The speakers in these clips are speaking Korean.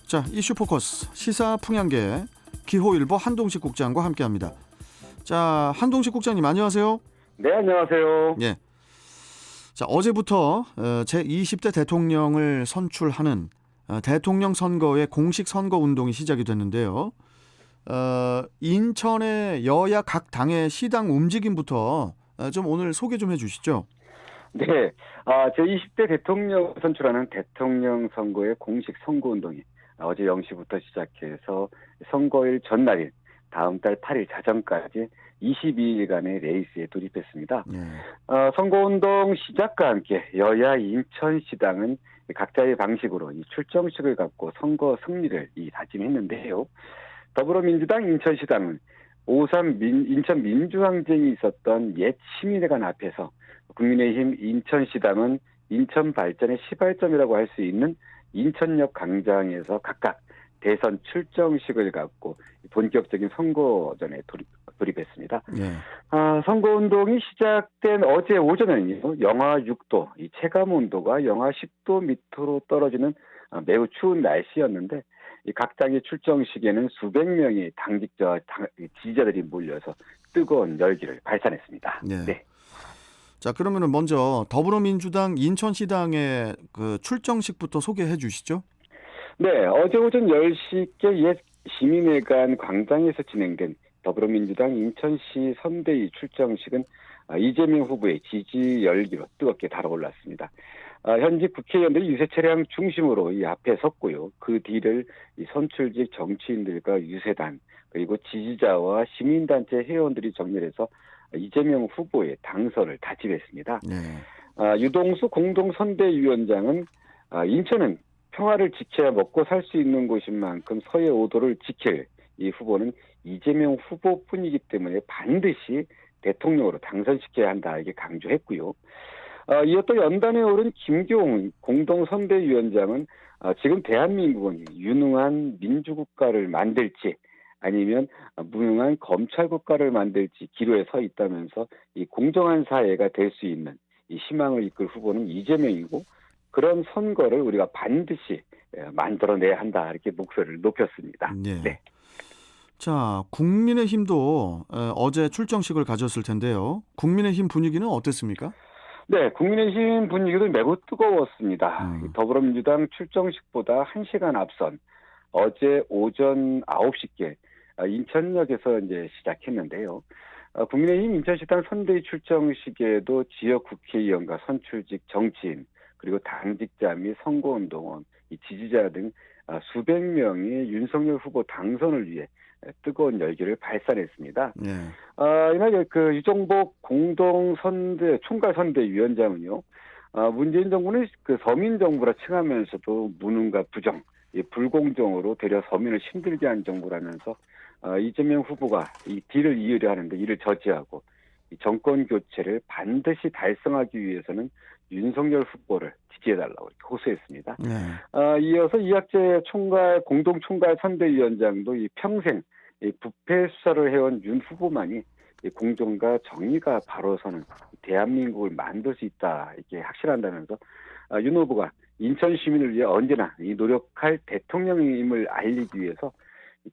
자, 이슈 포커스 시사 풍향계 기호일보 한동식 국장과 함께합니다. 자, 한동식 국장님 안녕하세요. 네, 안녕하세요. 예. 자, 어제부터 제20대 대통령을 선출하는 대통령 선거의 공식 선거 운동이 시작이 됐는데요. 인천의 여야 각 당의 시당 움직임부터 좀 오늘 소개 좀 해주시죠. 네, 제20대 대통령 선출하는 대통령 선거의 공식 선거운동이 어제 0시부터 시작해서 선거일 전날인 다음 달 8일 자정까지 22일간의 레이스에 돌입했습니다. 예. 선거운동 시작과 함께 여야 인천시당은 각자의 방식으로 이 출정식을 갖고 선거 승리를 다짐했는데요. 더불어민주당 인천시당은 5.3 인천 민주항쟁이 있었던 옛 시민회관 앞에서 국민의힘 인천시당은 인천 발전의 시발점이라고 할 수 있는 인천역 광장에서 각각 대선 출정식을 갖고 본격적인 선거전에 돌입했습니다. 예. 선거운동이 시작된 어제 오전에는요, 영하 6도, 이 체감온도가 영하 10도 밑으로 떨어지는 매우 추운 날씨였는데, 각 당의 출정식에는 수백 명의 당직자와 지지자들이 몰려서 뜨거운 열기를 발산했습니다. 네. 네. 자, 그러면은 먼저 더불어민주당 인천시당의 그 출정식부터 소개해 주시죠. 네, 어제 오전 10시께 옛 시민회관 광장에서 진행된 더불어민주당 인천시 선대위 출정식은 이재명 후보의 지지 열기로 뜨겁게 달아올랐습니다. 현직 국회의원들이 유세 차량 중심으로 이 앞에 섰고요. 그 뒤를 이 선출직 정치인들과 유세단 그리고 지지자와 시민단체 회원들이 정렬해서 이재명 후보의 당선을 다짐했습니다. 네. 유동수 공동선대위원장은 인천은 평화를 지켜야 먹고 살 수 있는 곳인 만큼 서해 5도를 지킬 이 후보는 이재명 후보뿐이기 때문에 반드시 대통령으로 당선시켜야 한다 이렇게 강조했고요. 이어 또 연단에 오른 김교웅 공동선대위원장은 지금 대한민국은 유능한 민주국가를 만들지 아니면 무능한 검찰국가를 만들지 기로에 서 있다면서 이 공정한 사회가 될 수 있는 이 희망을 이끌 후보는 이재명이고 그런 선거를 우리가 반드시 만들어내야 한다 이렇게 목소리를 높였습니다. 네. 네. 자, 국민의힘도 어제 출정식을 가졌을 텐데요. 국민의힘 분위기는 어땠습니까? 네, 국민의힘 분위기도 매우 뜨거웠습니다. 더불어민주당 출정식보다 1시간 앞선 어제 오전 9시께 인천역에서 이제 시작했는데요. 국민의힘 인천시당 선대위 출정식에도 지역 국회의원과 선출직 정치인 그리고 당직자 및 선거운동원, 이 지지자 등 수백 명이 윤석열 후보 당선을 위해 뜨거운 열기를 발산했습니다. 네. 이날 그 유정복 총괄선대위원장은요, 문재인 정부는 그 서민 정부라 칭하면서도 무능과 부정, 불공정으로 되려 서민을 힘들게 한 정부라면서 이재명 후보가 이 뒤를 이으려 하는데 이를 저지하고 이 정권 교체를 반드시 달성하기 위해서는 윤석열 후보를 지지해달라고 이렇게 호소했습니다. 네. 이어서 이학재 공동총괄 선대위원장도 이 평생 이 부패 수사를 해온 윤 후보만이 이 공정과 정의가 바로 서는 대한민국을 만들 수 있다 이렇게 확신한다면서 윤 후보가 인천 시민을 위해 언제나 이 노력할 대통령임을 알리기 위해서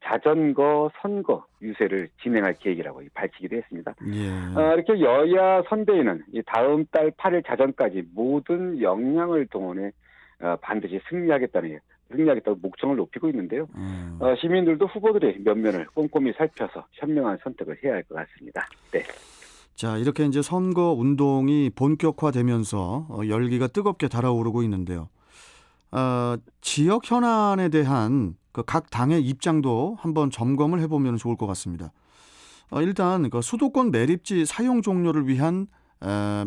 자전거 선거 유세를 진행할 계획이라고 밝히기도 했습니다. 예. 이렇게 여야 선대위는 이 다음 달 8일 자정까지 모든 역량을 동원해 반드시 승리하겠다고 목청을 높이고 있는데요. 시민들도 후보들의 면면을 꼼꼼히 살펴서 현명한 선택을 해야 할 것 같습니다. 네. 자, 이렇게 이제 선거 운동이 본격화되면서 열기가 뜨겁게 달아오르고 있는데요. 지역 현안에 대한 그 각 당의 입장도 한번 점검을 해보면 좋을 것 같습니다. 일단 그 수도권 매립지 사용 종료를 위한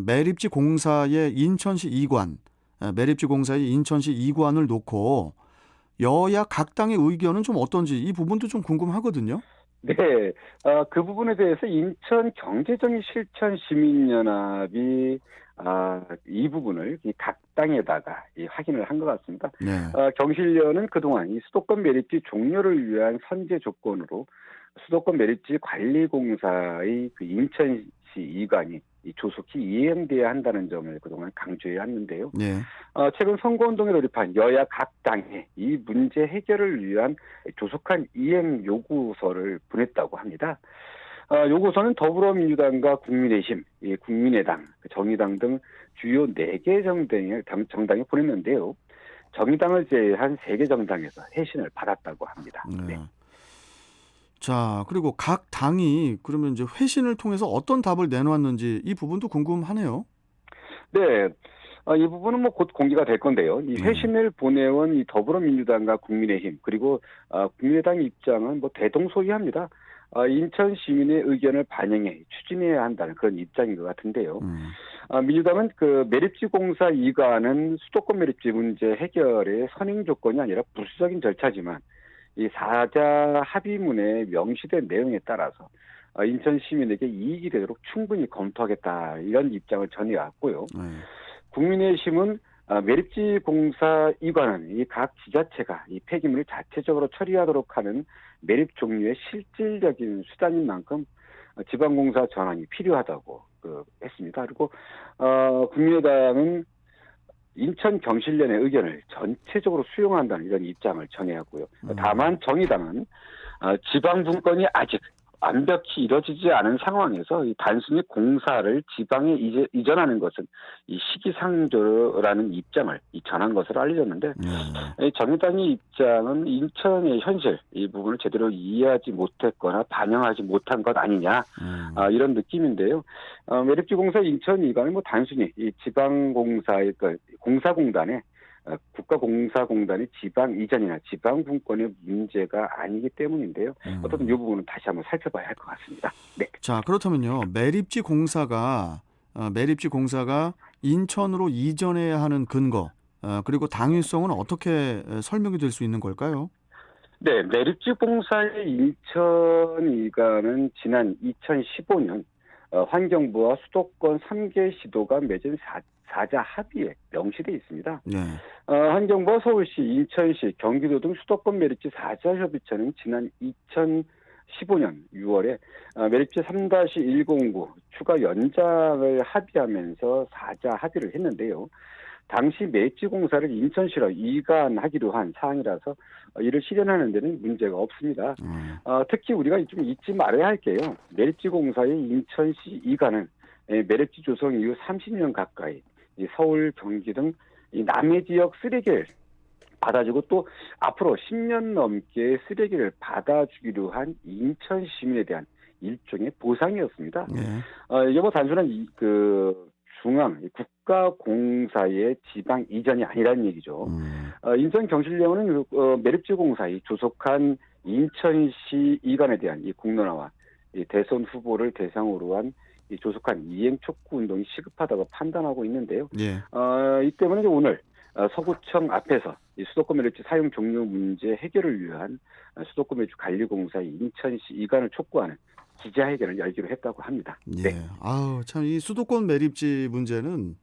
매립지 공사의 인천시 이관, 매립지 공사의 인천시 이관을 놓고 여야 각 당의 의견은 좀 어떤지 이 부분도 좀 궁금하거든요. 네, 그 부분에 대해서 인천 경제정의 실천 시민연합이 이 부분을 이 각 당에다가 확인을 한 것 같습니다. 네. 경실련은 그동안 이 수도권 매립지 종료를 위한 선제 조건으로 수도권 매립지 관리공사의 그 인천시 이관이 이 조속히 이행돼야 한다는 점을 그동안 강조해 왔는데요. 예. 최근 선거운동에 돌입한 여야 각 당에 이 문제 해결을 위한 조속한 이행 요구서를 보냈다고 합니다. 요구서는 더불어민주당과 국민의힘, 국민의당, 정의당 등 주요 4개 정당에 보냈는데요. 정의당을 제외한 3개 정당에서 회신을 받았다고 합니다. 네. 네. 자, 그리고 각 당이 그러면 이제 회신을 통해서 어떤 답을 내놓았는지 이 부분도 궁금하네요. 네. 이 부분은 뭐 곧 공개가 될 건데요. 이 네. 회신을 보내온 이 더불어민주당과 국민의힘 그리고 국민의당 입장은 뭐 대동소이합니다. 인천 시민의 의견을 반영해 추진해야 한다는 그런 입장인 것 같은데요. 민주당은 그 매립지 공사 이관은 수도권 매립지 문제 해결의 선행 조건이 아니라 부수적인 절차지만 이 사자 합의문에 명시된 내용에 따라서 인천 시민에게 이익이 되도록 충분히 검토하겠다 이런 입장을 전해왔고요. 네. 국민의힘은 매립지 공사 이관은 이 각 지자체가 이 폐기물을 자체적으로 처리하도록 하는 매립 종류의 실질적인 수단인 만큼 지방공사 전환이 필요하다고 했습니다. 그리고 국민의당은 인천 경실련의 의견을 전체적으로 수용한다는 이런 입장을 전해왔고요. 다만 정의당은 지방 분권이 아직 완벽히 이뤄지지 않은 상황에서 이 단순히 공사를 지방에 이전하는 것은 이 시기상조라는 입장을 전한 것으로 알려졌는데 이 정의당의 입장은 인천의 현실 이 부분을 제대로 이해하지 못했거나 반영하지 못한 것 아니냐 이런 느낌인데요. 매립지 공사 인천 이관은 뭐 단순히 이 지방공사의 공사공단의 국가공사공단의 지방 이전이나 지방 분권의 문제가 아니기 때문인데요. 어쨌든 이 부분은 다시 한번 살펴봐야 할 것 같습니다. 네. 자, 그렇다면요. 매립지 공사가 인천으로 이전해야 하는 근거, 그리고 당위성은 어떻게 설명이 될 수 있는 걸까요? 네, 매립지 공사의 인천 이관은 지난 2015년 환경부와 수도권 3개 시도가 맺은 사자 합의에 명시되어 있습니다. 네. 환경부와 서울시, 인천시, 경기도 등 수도권 매립지 4자 협의체는 지난 2015년 6월에 매립지 3-109 추가 연장을 합의하면서 4자 합의를 했는데요. 당시 매립지 공사를 인천시로 이관하기로 한 사항이라서 이를 실현하는 데는 문제가 없습니다. 특히 우리가 좀 잊지 말아야 할 게요. 매립지 공사의 인천시 이관은 매립지 조성 이후 30년 가까이 서울, 경기 등 이 남해 지역 쓰레기를 받아주고 또 앞으로 10년 넘게 쓰레기를 받아주기로 한 인천 시민에 대한 일종의 보상이었습니다. 네. 이게 뭐 단순한 중앙 국가공사의 지방 이전이 아니라는 얘기죠. 인천 경실련은 매립지 공사의 조속한 인천시 이관에 대한 이 공론화와 이 대선 후보를 대상으로 한 이 조속한 이행 촉구 운동이 시급하다고 판단하고 있는데요. 예. 이 때문에 이제 오늘 서구청 앞에서 이 수도권 매립지 사용 종료 문제 해결을 위한 수도권 매립지 관리공사의 인천시 이관을 촉구하는 기자회견을 열기로 했다고 합니다. 예. 네. 아우, 참 이 수도권 매립지 문제는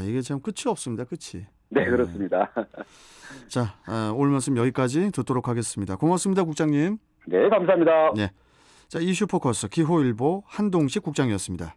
이게 참 끝이 없습니다. 끝이. 네, 그렇습니다. 자, 오늘 말씀 여기까지 듣도록 하겠습니다. 고맙습니다, 국장님. 네, 감사합니다. 네. 자, 이슈 포커스 기호일보 한동식 국장이었습니다.